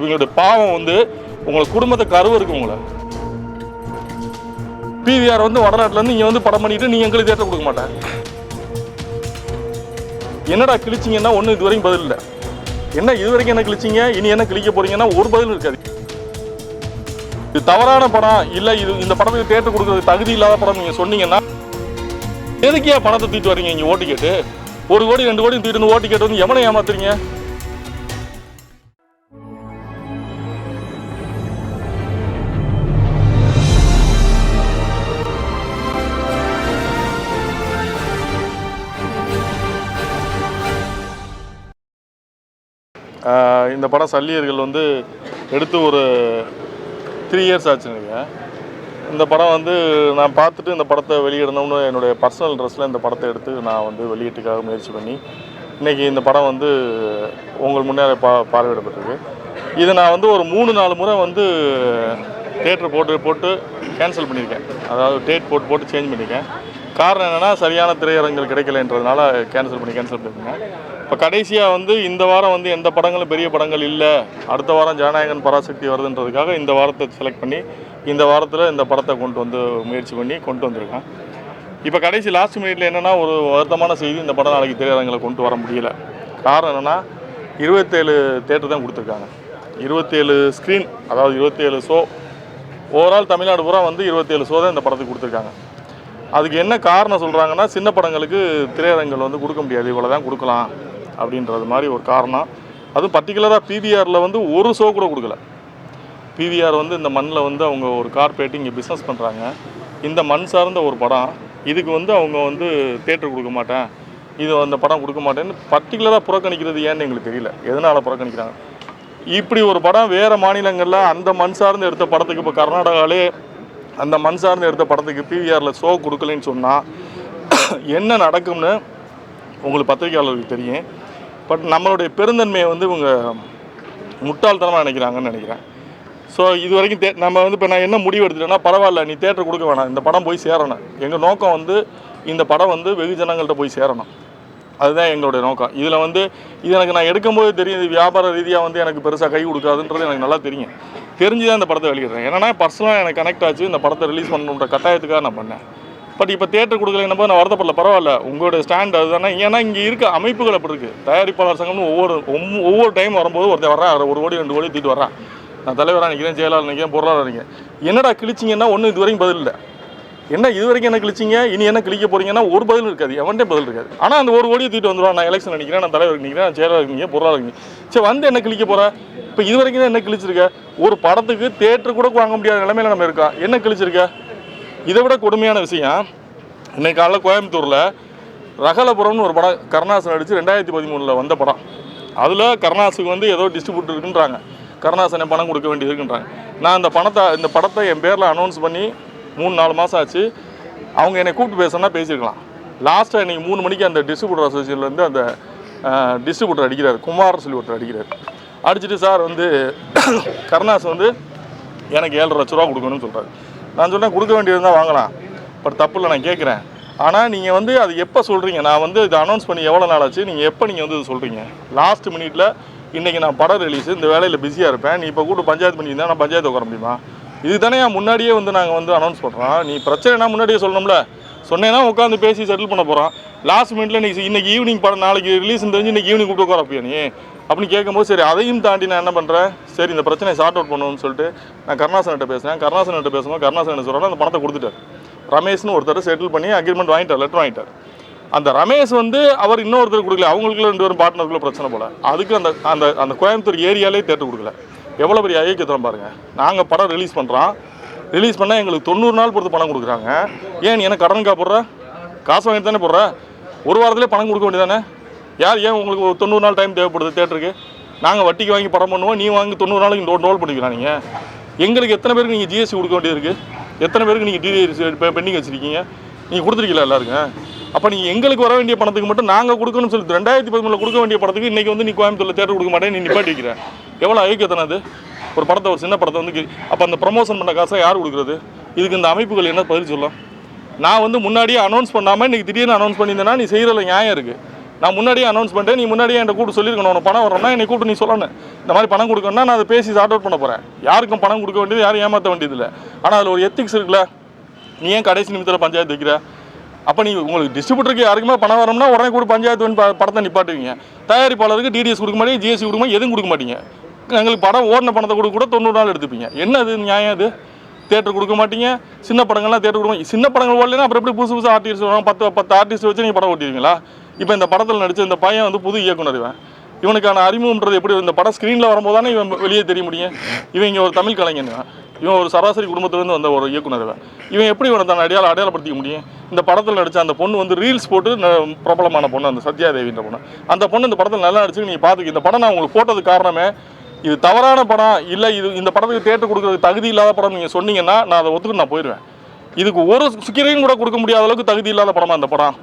இவங்களுடைய பாவம் வந்து உங்களை குடும்பத்தை கருவு இருக்கு. உங்களை பிவிஆர் வந்து வடநாட்டிலேருந்து இங்கே வந்து படம் பண்ணிட்டு நீங்கள் எங்களுக்கு தேட்டர் கொடுக்க மாட்டேன். என்னடா கிழிச்சிங்கன்னா ஒன்றும் இது வரைக்கும் பதில் இல்லை. என்ன இது வரைக்கும் என்ன கிழிச்சிங்க, இனி என்ன கிழிக்க போறீங்கன்னா ஒரு பதில் இருக்காது. இது தவறான படம் இல்லை, இது இந்த படத்துக்கு தேட்டர் கொடுக்குறது தகுதி இல்லாத படம் நீங்கள் சொன்னீங்கன்னா எதுக்கே பணத்தை தூக்கிட்டு வரீங்க இங்கே ஓட்டு கேட்டு? 1 கோடி 2 கோடி தூக்கிட்டு ஓட்டு கேட்டு வந்து எவனை ஏமாத்துறீங்க? இந்த படம் சல்லியர்கள் வந்து எடுத்து ஒரு 3 இயர்ஸ் ஆச்சுங்க. இந்த படம் வந்து நான் பார்த்துட்டு இந்த படத்தை வெளியிடணும்னு என்னுடைய பர்சனல் ட்ரெஸ்ஸில் இந்த படத்தை எடுத்து நான் வந்து வெளியீட்டுக்காக முயற்சி பண்ணி இன்றைக்கி இந்த படம் வந்து உங்கள் முன்னே பார்வையிடப்பட்டிருக்கு. இதை நான் வந்து ஒரு 3-4 முறை வந்து தேட்டர் போட்டு கேன்சல் பண்ணியிருக்கேன். அதாவது டேட் போட்டு சேஞ்ச் பண்ணியிருக்கேன். காரணம் என்னென்னா சரியான திரையரங்குகள் கிடைக்கலன்றதுனால கேன்சல் பண்ணியிருக்கேன். இப்போ கடைசியாக வந்து இந்த வாரம் வந்து எந்த படங்களும் பெரிய படங்கள் இல்லை, அடுத்த வாரம் ஜனநாயகன் பராசக்தி வருதுன்றதுக்காக இந்த வாரத்தை செலக்ட் பண்ணி இந்த வாரத்தில் இந்த படத்தை முயற்சி பண்ணி கொண்டு வந்திருக்கேன். இப்போ கடைசி லாஸ்ட் மினிட்ல என்னென்னா ஒரு வருத்தமான செய்தி, இந்த படம் நாளைக்கு திரையரங்களை கொண்டு வர முடியல. காரணம் என்னென்னா 27 தேட்டர் தான் கொடுத்துருக்காங்க. 27 ஸ்க்ரீன், அதாவது 27 ஷோ. ஓவரால் தமிழ்நாடு பூரா வந்து 27 ஷோ தான் இந்த படத்துக்கு கொடுத்துருக்காங்க. அதுக்கு என்ன காரணம் சொல்கிறாங்கன்னா, சின்ன படங்களுக்கு திரையரங்குகள் வந்து கொடுக்க முடியாது, இவ்வளோ தான் கொடுக்கலாம் அப்படின்றது மாதிரி ஒரு காரணம். அதுவும் பர்டிகுலராக பிவிஆரில் வந்து ஒரு ஷோ கூட கொடுக்கல. பிவிஆர் வந்து இந்த மண்ணில் வந்து அவங்க ஒரு கார்பரேட் இங்கே பிஸ்னஸ் பண்ணுறாங்க. இந்த மண் சார்ந்த ஒரு படம், இதுக்கு வந்து அவங்க வந்து தேட்டர் கொடுக்க மாட்டேன், இது அந்த படம் கொடுக்க மாட்டேன்னு பர்டிகுலராக புறக்கணிக்கிறது ஏன்னு எங்களுக்கு தெரியல. எதனால் புறக்கணிக்கிறாங்க? இப்படி ஒரு படம் வேறு மாநிலங்களில் அந்த மண் சார்ந்து எடுத்த படத்துக்கு, இப்போ கர்நாடகாவிலே அந்த மண் சார்ந்து எடுத்த படத்துக்கு பிவிஆரில் ஷோ கொடுக்கலன்னு சொன்னால் என்ன நடக்கும்னு உங்களுக்கு பத்திரிகையாளர்களுக்கு தெரியும். பட் நம்மளுடைய பெருந்தன்மையை வந்து இவங்க முட்டாள்தனமாக நினைக்கிறாங்கன்னு நினைக்கிறேன். ஸோ இது வரைக்கும் நம்ம வந்து இப்போ நான் என்ன முடிவு எடுத்துட்டேன்னா, பரவாயில்ல நீ தேட்டர் கொடுக்க வேணாம், இந்த படம் போய் சேரணும். எங்கள் நோக்கம் வந்து இந்த படம் வந்து வெகுஜனங்கள்கிட்ட போய் சேரணும், அதுதான் எங்களுடைய நோக்கம். இதில் வந்து இது எனக்கு நான் எடுக்கும்போது தெரியும், இது வியாபார ரீதியாக வந்து எனக்கு பெருசாக கை கொடுக்காதுன்றது எனக்கு நல்லா தெரியும். தெரிஞ்சு தான் இந்த படத்தை வெளியிடுறேன். ஏன்னா பர்சனலாக எனக்கு கனெக்ட் ஆச்சு, இந்த படத்தை ரிலீஸ் பண்ணணுன்ற கட்டாயத்துக்காக நான் பண்ணேன். பட் இப்போ தேட்டர் கொடுக்கல என்னப்போ நான் வருத்தப்படல. பரவாயில்ல, உங்களுடைய ஸ்டாண்ட் அதுதானே. ஏன்னா இங்கே இருக்க அமைப்புகள் அப்படி இருக்குது. தயாரிப்பாளர் சங்கம்னு ஒவ்வொரு டைம் வரும்போது ஒருத்தர் வர்றேன், 1 கோடி 2 கோடி தூக்கிட்டு வர்றான். நான் தலைவராக நிற்கிறேன், செயலாளர் நிற்கிறேன், பொருளாளர் நிற்கிறேன். என்னடா கிழிச்சிங்கன்னா ஒன்றும் இது வரைக்கும் பதில் இல்லை. என்ன இது வரைக்கும் என்ன கிழிச்சிங்க, இனி என்ன கிழிக்க போறீங்கன்னா ஒரு பதில் இருக்காது, எவன்டே பதில் இருக்காது. ஆனால் அந்த 1 கோடியை தூக்கிட்டு வந்துடுவான். நான் எலெக்ஷன் நிற்கிறேன், நான் தலைவர் நிற்கிறேன், நான் செயலாளர் நிற்கிறேன், பொருளாளர் நிற்கிறேன். சரி வந்து என்ன கிழிக்க போகிற? இப்போ இது வரைக்கும் தான் என்ன கிழிச்சிருக்க? ஒரு படத்துக்கு தேட்டர் கூட வாங்க முடியாத நிலைமையில நம்ம இருக்கோம். என்ன கிழிச்சிருக்க? இதை விட கொடுமையான விஷயம், இன்னைக்கு காலைல கோயம்புத்தூரில் ரகலபுரம்னு ஒரு படம் கருணாசன் நடித்து 2013 வந்த படம். அதில் கருணாசுக்கு வந்து ஏதோ டிஸ்ட்ரிபியூட்டர் இருக்குன்றாங்க, கருணாசனை பணம் கொடுக்க வேண்டியது இருக்குன்றாங்க. நான் இந்த படத்தை என் பேரில் அனௌன்ஸ் பண்ணி 3-4 மாதம் ஆச்சு. அவங்க என்னை கூப்பிட்டு பேசணும்னா பேசியிருக்கலாம். லாஸ்ட்டாக இன்றைக்கி 3 மணிக்கு அந்த டிஸ்ட்ரிபியூட்டர் அசோசியேஷன்லேருந்து அந்த டிஸ்ட்ரிபியூட்டர் அடிக்கிறார், குமார் சொல்லி ஒருத்தர் அடிக்கிறார். அடிச்சுட்டு சார் வந்து கருணாஸ் வந்து எனக்கு 7.5 லட்ச ரூபா கொடுக்கணும்னு சொல்கிறார். நான் சொன்னேன் கொடுக்க வேண்டியது தான் வாங்கலாம், பட் தப்பு இல்லை, நான் கேட்குறேன். ஆனால் நீங்கள் வந்து அது எப்போ சொல்கிறீங்க? நான் வந்து இதை அனௌன்ஸ் பண்ணி எவ்வளோ நாள் ஆச்சு, நீங்கள் எப்போ நீங்கள் வந்து இது சொல்கிறீங்க? லாஸ்ட் மினிட்ல இன்றைக்கி நான் படம் ரிலீஸு, இந்த வேலையில் பிஸியாக இருப்பேன், நீ இப்போ கூட பஞ்சாயத்து பண்ணியிருந்தா நான் பஞ்சாயத்து உட்கார முடியுமா? இது தானே முன்னாடியே வந்து நாங்கள் வந்து அனௌன்ஸ் பண்ணுறோம். நீ பிரச்சனைனா முன்னாடியே சொல்லணும்ல. சொன்னேன்னா உட்காந்து பேசி செட்டில் பண்ண போகிறோம். லாஸ்ட் மினிட்ல நீ இன்றைக்கி ஈவினிங் படம் நாளைக்கு ரிலீஸ் தெரிஞ்சு இன்றைக்கி ஈவினிங் கூப்பிட்டு உட்காரப்பியா நீ அப்படின்னு கேட்கும்போது, சரி அதையும் தாண்டி நான் என்ன பண்ணுறேன், சரி இந்த பிரச்சனையை சார்ட் அவுட் பண்ணணும்னு சொல்லிட்டு நான் கருணாசன்கிட்ட பேசுகிறேன். கருணாசன்கிட்ட பேசும்போது கருணாசன் என்ன சொல்கிறாங்க, அந்த பணத்தை கொடுத்துட்டார். ரமேஷ்னு ஒருத்தர் செட்டில் பண்ணி அக்ரிமெண்ட் வாங்கிட்டார், லெட்டர் வாங்கிட்டார். அந்த ரமேஷ் வந்து அவர் இன்னொருத்தர் கொடுக்கல, அவங்களுக்குள்ள 2 பேரும் பார்ட்னருக்குள்ள பிரச்சனை போல. அதுக்கு அந்த அந்த அந்த கோயம்புத்தூர் ஏரியாலே தேட்டர் கொடுக்கல. எவ்வளோ பெரிய ஐக்கியத்தனம் பாருங்கள். நாங்கள் படம் ரிலீஸ் பண்ணுறோம், ரிலீஸ் பண்ணால் எங்களுக்கு 90 நாள் பொறுத்து பணம் கொடுக்குறாங்க. ஏன் நீ என்ன கடனுக்கா போடுற? காசு வாங்கிட்டு தானே போடுற? ஒரு வாரத்திலே பணம் கொடுக்க வேண்டியதானே? ஏன் உங்களுக்கு 90 நாள் டைம் தேவைப்படுது தேட்டருக்கு? நாங்கள் வட்டிக்கு வாங்கி படம் பண்ணுவோம், நீ வாங்கி 90 நாளைக்கு டோல் பண்ணிக்கலாம். நீங்கள் எங்களுக்கு எத்தனை பேருக்கு நீங்கள் ஜிஎஸ்டி கொடுக்க வேண்டியது இருக்குது? எத்தனை பேருக்கு நீங்கள் டிடிஐ பெண்டிங் வச்சுருக்கீங்க? நீங்கள் கொடுத்துருக்கீங்களா எல்லாருக்கும்? அப்போ நீங்கள் எங்களுக்கு வர வேண்டிய பணத்துக்கு மட்டும் நாங்கள் கொடுக்கணும்னு சொல்லி 2013 கொடுக்க வேண்டிய படத்துக்கு இன்றைக்கி வந்து நீ கோயம்புத்தூரில் தேட்டர் கொடுக்க மாட்டேன், நீ நிப்பாட்டி வைக்கிறேன். எவ்வளோ ஐக்கியத்தனை அது? ஒரு படத்தை, ஒரு சின்ன படத்தை வந்து அப்போ அந்த ப்ரமோஷன் பண்ண காசை யார் கொடுக்குறது? இதுக்கு இந்த அமைப்புகள் என்ன பதில் சொல்லலாம்? நான் வந்து முன்னாடியே அனௌன்ஸ் பண்ணாமல் இன்றைக்கி திடீர்னு அனௌன்ஸ் பண்ணியிருந்தேன்னா நீ செய்கிறதில் நியாயம் இருக்குது. நான் முன்னாடியே அனௌன்ஸ் பண்ணிட்டேன், நீ முன்னாடியே என்கிட்ட கூப்பிட்டு சொல்லியிருக்கணும். உனக்கு பணம் வரணும்னா என்னை கூப்பிட்டு நீ சொல்லணும். இந்த மாதிரி பணம் கொடுக்கணும்னா நான் அதை பேசி சார்ட் அவுட் பண்ண போகிறேன். யாருக்கும் பணம் கொடுக்க வேண்டியது, யாரும் ஏமாற்ற வேண்டியது இல்லை. ஆனால் அதில் ஒரு எத்திக்ஸ் இருக்குல்ல. நீ ஏன் கடைசி நிமிஷத்தில் பஞ்சாயத்து வைக்கிற? அப்போ நீ உங்களுக்கு டிஸ்ட்ரிபியூட்டருக்கு யாருக்குமே பணம் வரணும்னா உடனே கூட பஞ்சாயத்து வந்து படத்தை நிப்பாட்டுவீங்க. தயாரிப்பாளருக்கு டிடிஎஸ் கொடுக்க மாட்டீங்க, ஜிஎஸ்டி கொடுக்க மாட்டீங்க, எதுவும் கொடுக்க மாட்டீங்க. எங்களுக்கு படம் ஓடின பணத்தை கூட 90 நாள் எடுத்துப்பீங்க. என்ன அது நியாயம்? அது தேட்டர் கொடுக்க மாட்டீங்க. சின்ன படங்கள்லாம் தேட்டர் கொடுக்க சின்ன படங்கள் ஓடலைன்னா அப்புறம் எப்படி புதுசு ஆர்டிஸ்ட் வரும்? 10 ஆர்டிஸ்ட் வச்சு நீங்கள் படம் ஓட்டிடுவீங்களா? இப்போ இந்த படத்தில் நடித்த இந்த பையன் வந்து புது இயக்குனர். இவனுக்கான அறிமுகம்ன்றது எப்படி? இந்த படம் ஸ்க்ரீனில் வரும்போது தானே இவன் வெளியே தெரிய முடியும். இவன் இங்கே ஒரு தமிழ் கலைஞன், இவன் ஒரு சராசரி குடும்பத்திலேருந்து வந்த ஒரு இயக்குனர். இவன் எப்படி இவனை தான் அடையாளப்படுத்திக்க முடியும்? இந்த படத்தில் நடித்த அந்த பொண்ணு வந்து ரீல்ஸ் போட்டு பிரபலமான பொண்ணு, அந்த சத்யாதேவின்ற பொண்ணு. அந்த பொண்ணு இந்த படத்தில் நல்லா நடிச்சு நீங்கள் பார்த்துக்க. இந்த படம் நான் உங்களுக்கு போட்டதுக்கு காரணமே இது தவறான படம் இல்லை, இது இந்த படத்துக்கு தேட்டர் கொடுக்குறதுக்கு தகுதி இல்லாத படம் நீங்கள் சொன்னீங்கன்னா நான் அதை ஒத்துக்கு நான் போயிடுவேன். இதுக்கு ஒரு ஸ்கிரீன் கூட கொடுக்க முடியாத அளவுக்கு தகுதி இல்லாத படமா இந்த படம்?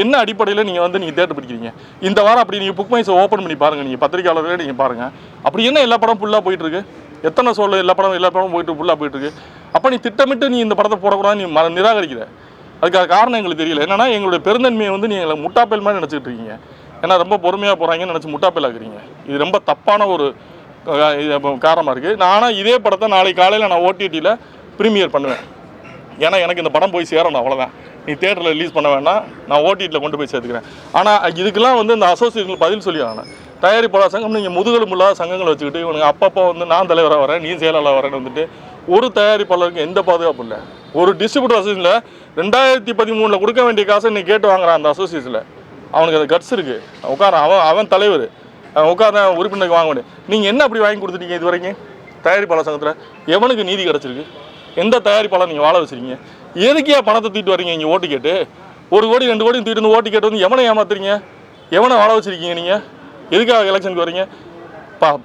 என்ன அடிப்படையில் நீங்கள் தேட்டர் பிடிக்கிறீங்க? இந்த வாரம் அப்படி நீங்கள் புக் மைஸை ஓப்பன் பண்ணி பாருங்கள், நீங்கள் பத்திரிகையாளர்களே நீங்கள் பாருங்கள். அப்படி என்ன எல்லா படம் ஃபுல்லாக போயிட்டுருக்கு? எத்தனை சொல்ல எல்லா படம் போயிட்டு ஃபுல்லாக போயிட்டுருக்கு. அப்போ நீ திட்டமிட்டு நீ இந்த படத்தை போடக்கூடாது, நீ நிராகரிக்கிற. அதுக்கான காரணம் எங்களுக்கு தெரியல. என்னன்னா எங்களுடைய பெருந்தன்மையை நீ எங்களை முட்டாப்பேல் மாதிரி நினச்சிட்டு இருக்கீங்க. ஏன்னா ரொம்ப பொறுமையாக போகிறாங்கன்னு நினச்சி முட்டாப்பேல் ஆக்குறீங்க. இது ரொம்ப தப்பான ஒரு காரணமாக இருக்குது. ஆனால் இதே படத்தை நாளைக்கு காலையில் நான் ஓடிடியில் ப்ரீமியர் பண்ணுவேன். ஏன்னா எனக்கு இந்த படம் போய் சேரணும், அவ்வளோதான். நீ தேட்டரில் ரிலீஸ் பண்ண வேணாம், நான் ஓடிடியில் கொண்டு போய் சேர்த்துக்கிறேன். ஆனால் இதுக்கெல்லாம் இந்த அசோசியேஷன் பதில் சொல்லி ஆகணும். தயாரிப்பாளர் சங்கம் நீங்கள் முதுகெலும்பு இல்லாத சங்கங்களை வச்சுக்கிட்டு இவனுக்கு அப்பப்போ நான் தலைவராக வரேன், நீ செயலாளர் வரேன்னு ஒரு தயாரிப்பாளருக்கு எந்த பாதுகாப்பு இல்லை. ஒரு டிஸ்ட்ரிபியூட்டர் அசோசியேஷனில் 2013 கொடுக்க வேண்டிய காசை நீ கேட்டு வாங்குறான். அந்த அசோசியேஷனில் அவனுக்கு அது கட்ஸ் இருக்குது. உட்கார அவன் தலைவர், அவன் உட்கார உறுப்பினருக்கு வாங்க முடியும். நீங்கள் என்ன அப்படி வாங்கி கொடுத்துட்டீங்க இது வரைக்கும்? தயாரிப்பாளர் சங்கத்தில் எவனுக்கு நீதி கிடச்சிருக்கு? எந்த தயாரிப்பாளர் நீங்கள் வாழ வச்சுருக்கீங்க? எதுக்கே பணத்தை தூக்கிட்டு வரீங்க இங்கே ஓட்டு கேட்டு? 1 கோடி 2 கோடி தூக்கிட்டு ஓட்டு கேட்டு எவனை ஏமாத்துறீங்க? எவனை வாழ வச்சுருக்கீங்க நீங்கள்? எதுக்காக எலெக்ஷனுக்கு வரீங்க?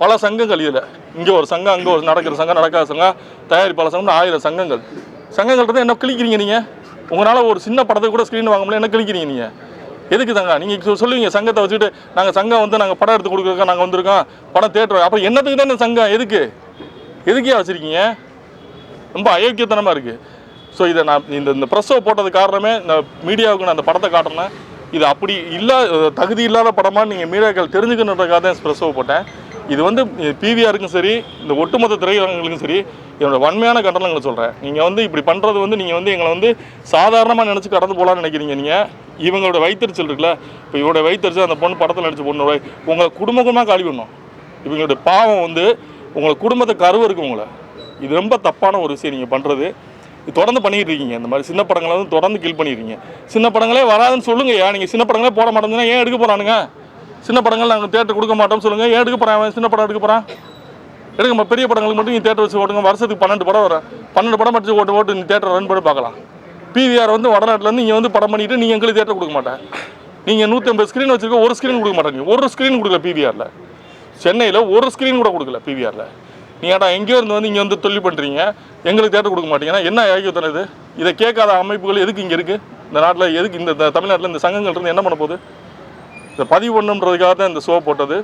பல சங்கங்கள் இதில், இங்கே ஒரு சங்கம், அங்கே ஒரு நடக்கிற சங்கம், நடக்காத சங்கம், தயாரிப்பாளர் சங்கம்னு 1000 சங்கங்கள். சங்கங்கள்ட்ட என்ன கிழிக்கிறீங்க நீங்கள்? உங்களால் ஒரு சின்ன படத்தை கூட ஸ்க்ரீன் வாங்க முடியல, என்ன கிழிக்கிறீங்க நீங்கள்? எதுக்கு தாங்க நீங்கள் சொல்லுவீங்க சங்கத்தை வச்சுட்டு நாங்கள் சங்கம் நாங்கள் படம் எடுத்து கொடுக்குறோம், நாங்கள் வந்திருக்கோம் படம் தேட்டர். அப்போ என்னத்துக்கு தான் இந்த சங்கம்? எதுக்கே வச்சுருக்கீங்க? ரொம்ப அயோக்கியத்தனமாக இருக்குது. ஸோ இதை நான் இந்த ப்ரெஸ்ஸை போட்டது காரணமே இந்த மீடியாவுக்கு நான் அந்த படத்தை காட்டினேன். இது அப்படி தகுதி இல்லாத படமாக நீங்கள் மீடியாக்கள் தெரிஞ்சுக்கணுன்றதுக்காக தான் ப்ரெஸ்ஸை போட்டேன். இது பிவிஆருக்கும் சரி, இந்த ஒட்டுமொத்த திரையரங்குகளுக்கும் சரி, என்னோட வன்மையான கண்டனங்களை சொல்கிறேன். நீங்கள் இப்படி பண்ணுறது நீங்கள் எங்களை சாதாரணமாக நினச்சி கடந்து போகலான்னு நினைக்கிறீங்க. நீங்கள் இவங்களோட வைத்தறிச்சல் இருக்குல்ல, இப்போ இவரோட வைத்தறிச்சல் அந்த பொண்ணு படத்தில் நடிச்ச பொண்ணோட உங்களை குடும்பமாக காலி பண்ணணும். இவங்களுடைய பாவம் உங்களை குடும்பத்தை கருவ இருக்கு உங்களை. இது ரொம்ப தப்பான ஒரு விஷயம் நீங்கள் பண்ணுறது. இது தொடர்ந்து பண்ணிக்கிட்டு இருக்கீங்க. இந்த மாதிரி சின்ன படங்களை தொடர்ந்து கில் பண்ணிடுறீங்க. சின்ன படங்களே வராதுன்னு சொல்லுங்கய்யா. நீங்கள் சின்ன படங்களே போட மாட்டேங்குதுன்னா ஏன் எடுக்க போகிறானுங்க? சின்ன படங்கள் நாங்கள் தேட்டர் கொடுக்க மாட்டோம்னு சொல்லுங்கள். ஏன் எடுக்க போகிறேன்? சின்ன படம் எடுக்க போகிறேன்? எடுக்க பெரிய படங்களுக்கு மட்டும் நீ தேட்டர் வச்சு ஓட்டுங்க. வருஷத்துக்கு 12 படம் வரும். 12 படம் வச்சு ஓட்டு நீ தேட்டர் ரன் பண்ணி பார்க்கலாம். பிவிஆர் வடநாட்டிலேருந்து நீங்கள் படம் பண்ணிவிட்டு நீங்கள் எங்களுக்கு தேட்டர் கொடுக்க மாட்டேன். நீங்கள் 150 ஸ்க்ரீன் வச்சுருக்க, ஒரு ஸ்க்ரீன் கொடுக்க மாட்டேங்க. ஒரு ஸ்க்ரீன் கொடுக்கல பிவிஆரில். சென்னையில் ஒரு ஸ்க்ரீன் கூட கொடுக்கல பிவிஆரில். நீங்கள் எங்கேயோ இருந்து இங்கே தொழில் பண்ணுறீங்க, எங்களுக்கு தேட்டர் கொடுக்க மாட்டீங்கன்னா என்ன யோக்கியத்தனம் இது? இதை கேட்காத அமைப்புகள் எதுக்கு இங்கே இருக்குது? இந்த நாட்டில் எதுக்கு இந்த தமிழ்நாட்டில் இந்த சங்கங்கள் இருந்து என்ன பண்ண போகுது? இதை பதிவு பண்ணுன்றதுக்காக தான் இந்த ஷோ போட்டது.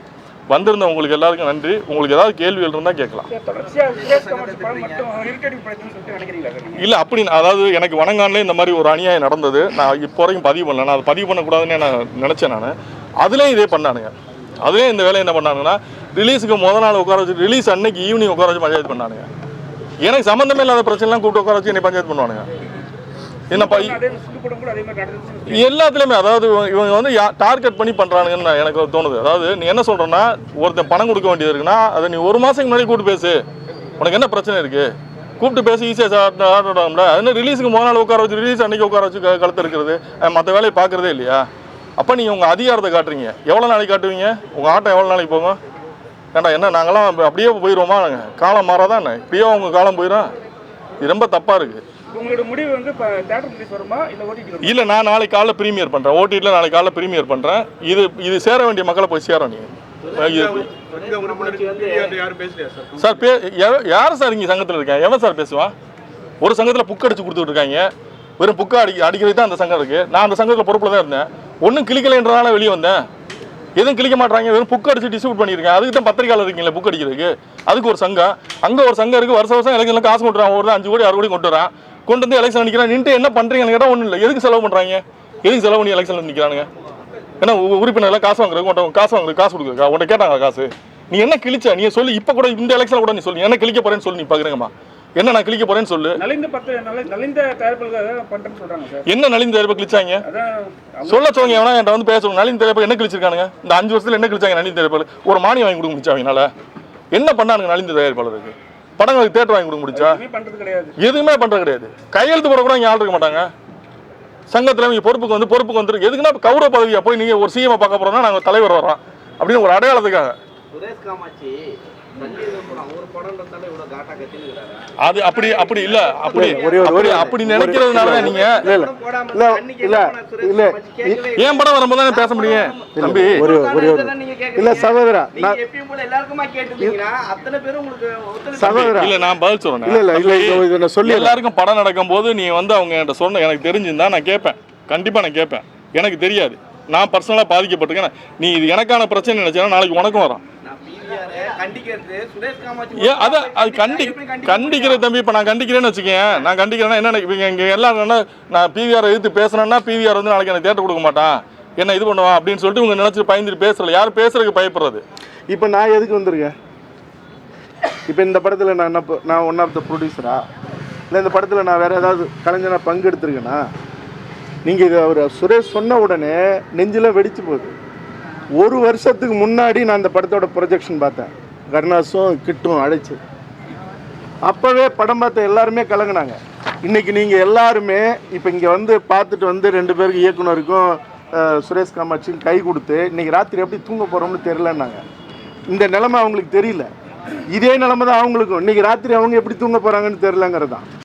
வந்திருந்த உங்களுக்கு எல்லாருக்கும் நன்றி. உங்களுக்கு ஏதாவது கேள்விகள் இருந்தால் கேட்கலாம். இல்லை அப்படி அதாவது எனக்கு வணங்கானே இந்த மாதிரி ஒரு அநியாயம் நடந்தது. நான் இப்போ வரைக்கும் பதிவு பண்ணல. நான் அதை பதிவு பண்ணக்கூடாதுன்னு நான் நினச்சேன். நான் அதுலேயும் இதே பண்ணானுங்க. அதுலேயும் இந்த வேலை என்ன பண்ணானுங்கன்னா, ரிலீஸுக்கு முதல் நாள் உட்கார வச்சு, ரிலீஸ் அன்னைக்கு ஈவினிங் உட்கார வச்சு பஞ்சாயத்து பண்ணானுங்க. எனக்கு சம்மந்தமே இல்லாத பிரச்சனைலாம் கூப்பிட்டு உட்கார வச்சு என்னை பஞ்சாயத்து பண்ணுவானுங்க. என்னப்பா எல்லாத்துலேயுமே அதாவது இவங்க டார்கெட் பண்ணி பண்ணுறானுங்கன்னு எனக்கு தோணுது. அதாவது நீ என்ன சொல்கிறேன்னா, ஒருத்தன் பணம் கொடுக்க வேண்டியது இருக்குன்னா அதை நீ 1 மாதத்துக்கு முன்னாடி கூப்பிட்டு பேசு. உனக்கு என்ன பிரச்சனை இருக்குது? கூப்பிட்டு பேசி ஈஸியாக ஆடணும்ல. அது ரிலீஸுக்கு முதல் நாள் உட்கார வச்சு, ரிலீஸ் அன்றைக்கி உட்கார வச்சு கழுத்து இருக்கிறது, மற்ற வேலையை பார்க்குறதே இல்லையா? அப்போ நீங்கள் உங்கள் அதிகாரத்தை காட்டுறீங்க. எவ்வளோ நாளைக்கு காட்டுவீங்க? உங்கள் ஆட்டம் எவ்வளோ நாளைக்கு போகும்? ஏண்டா என்ன நாங்களாம் அப்படியே போயிடுவோமா? நாங்கள் காலம் மாறாதான் இப்படியே உங்கள் காலம் போயிடும். இது ரொம்ப தப்பாக இருக்குது. உங்களோட முடிவு தியேட்டர் ரிலீஸ் வருமா இல்லை நான் நாளைக்கு காலைல ப்ரீமியர் பண்ணுறேன். ஓடிடியில் நாளைக்கு காலைல ப்ரீமியர் பண்ணுறேன். இது சேர வேண்டிய மக்களை போய் சேரும். நீங்கள் சார் யார் சார் இங்கே சங்கத்தில் இருக்கேன்? எவன் சார் பேசுவான்? ஒரு சங்கத்தில் புக் அடிச்சு கொடுத்துட்டு இருக்காங்க. வெறும் புக்கை அடிக்கிறது தான் அந்த சங்கம் இருக்குது. நான் அந்த சங்கத்தில் பொறுப்பில் தான் இருந்தேன். ஒன்றும் கிளிக்கலைன்றதால வெளியே வந்தேன். எதுவும் கிளிக்க மாட்டாங்க. வெறும் புக் அடிச்சு டிஸ்ட்ரிபியூட் பண்ணியிருக்கேன். அதுக்கு தான் பத்திரிகையாளர் இருக்கீங்களா புக் அடிக்கிறதுக்கு? அதுக்கு ஒரு சங்கம், அங்கே ஒரு சங்கம் இருக்குது. வருஷம் எலெக்ஷனில் காசு கொண்டு வரான். ஒரு 5 கோடி 6 கோடி கொண்டு வரான். கொண்டு வந்து எலெக்ஷன் நிற்கிறான். நின்று என்ன பண்ணுறீங்கன்னு கேட்டால் ஒன்றும் இல்லை. எதுக்கு செலவு பண்ணுறாங்க? எதுக்கு செலவு பண்ணி எலெக்ஷனில் நிற்கிறானுங்க? ஏன்னா உறுப்பினர்லாம் காசு வாங்குறது காசு கொடுக்குறா உன்ட்ட கேட்டாங்க காசு. நீ என்ன கிழிச்ச நீ சொல்லி இப்போ கூட இந்த எலெக்ஷன் கூட நீ சொல்லி என்ன கிழிக்க போறேன்னு சொல்லி நீ பாக்குறேங்கம்மா. என்ன நான் கிழிக்க போறேன்னு சொல்லு. நலிந்த தயாரிப்புகளுக்காக பண்றேன்னு சொல்றாங்க சார். என்ன நலிந்த தயாரிப்பு கிழிச்சாங்க சொல்ல சொல்லுங்க. எவனா என்கிட்ட வந்து பேசணும். நலிந்த தயாரிப்பு என்ன கிழிச்சிருக்கானுங்க இந்த 5 வருஷத்துல என்ன கிழிச்சாங்க? நலிந்த தயாரிப்பு ஒரு மானியம் வாங்கி கொடுக்க முடிச்சா அவங்களால? என்ன பண்ணானுங்க நலிந்த தயாரிப்பாளருக்கு? படங்களுக்கு தேட்டர் வாங்கி கொடுக்க முடிச்சா? எதுவுமே பண்றது கிடையாது. கையெழுத்து போட கூட இங்க ஆள் இருக்க மாட்டாங்க. சங்கத்துல இவங்க பொறுப்புக்கு வந்துருக்கு. எதுக்குன்னா கௌரவ பதவியா போய் நீங்க ஒரு சிஎம் பார்க்க போறோம்னா நாங்க தலைவர் வர்றோம் அப்படின்னு ஒரு அடையாளத்துக்காக. அது அப்படி இல்ல. அப்படி நினைக்கிறதுனால நீங்க ஏன் படம் வரும்போது பேச முடியும் தம்பி. இல்ல சகோதரா சகோதரா இல்ல நான் பதில் சொல்றேன். சொல்லி எல்லாருக்கும் படம் நடக்கும் போது நீ வந்து அவங்க என்கிட்ட சொன்ன எனக்கு தெரிஞ்சிருந்தா நான் கேட்பேன். கண்டிப்பா நான் கேட்பேன். எனக்கு தெரியாது. நான் பர்சனலா பாதிக்கப்பட்டிருக்கேன். நீ இது எனக்கான பிரச்சனை நினைச்சா நாளைக்கு உனக்கும் வரும். கண்டிக்கிற தம்பி. இப்ப நான் கண்டிக்கிறேன்னு வச்சுக்கேன். நான் கண்டிக்கிறேன்னா என்ன இங்க எல்லாரும் நான் பிவிஆர் எதிர்த்து பேசுறேன்னா பிவிஆர் வந்து நாளைக்கு எனக்கு தேட்டர் கொடுக்க மாட்டான் என்ன இது பண்ணுவான் அப்படின்னு சொல்லிட்டு உங்க நினைச்சு பயந்துட்டு பேசல. யாரும் பேசுறதுக்கு பயப்படுறது. இப்ப நான் எதுக்கு வந்திருக்கேன்? இப்ப இந்த படத்துல நான் ஒன் ஆஃப் த ப்ரொடியூசரா இல்லை இந்த படத்துல நான் வேற ஏதாவது கலைஞனா பங்கு எடுத்திருக்கேனா? நீங்க இது அவர் சுரேஷ் சொன்ன உடனே நெஞ்சில வெடிச்சு போகுது. ஒரு வருஷத்துக்கு முன்னாடி நான் அந்த படத்தோட ப்ரொஜெக்ஷன் பார்த்தேன். கருணாஸும் கிட்டும் அழைச்சி அப்போவே படம் பார்த்த எல்லாருமே கலங்கினாங்க. இன்றைக்கி நீங்கள் எல்லாருமே இப்போ இங்கே வந்து பார்த்துட்டு வந்து 2 பேருக்கு இயக்குனருக்கும் சுரேஷ் காமாட்சியும் கை கொடுத்து இன்றைக்கி ராத்திரி எப்படி தூங்க போகிறோம்னு தெரிலன்னாங்க. இந்த நிலைமை அவங்களுக்கு தெரியல. இதே நிலைமை தான் அவங்களுக்கும். இன்றைக்கி ராத்திரி அவங்க எப்படி தூங்க போகிறாங்கன்னு தெரிலங்கிறது தான்.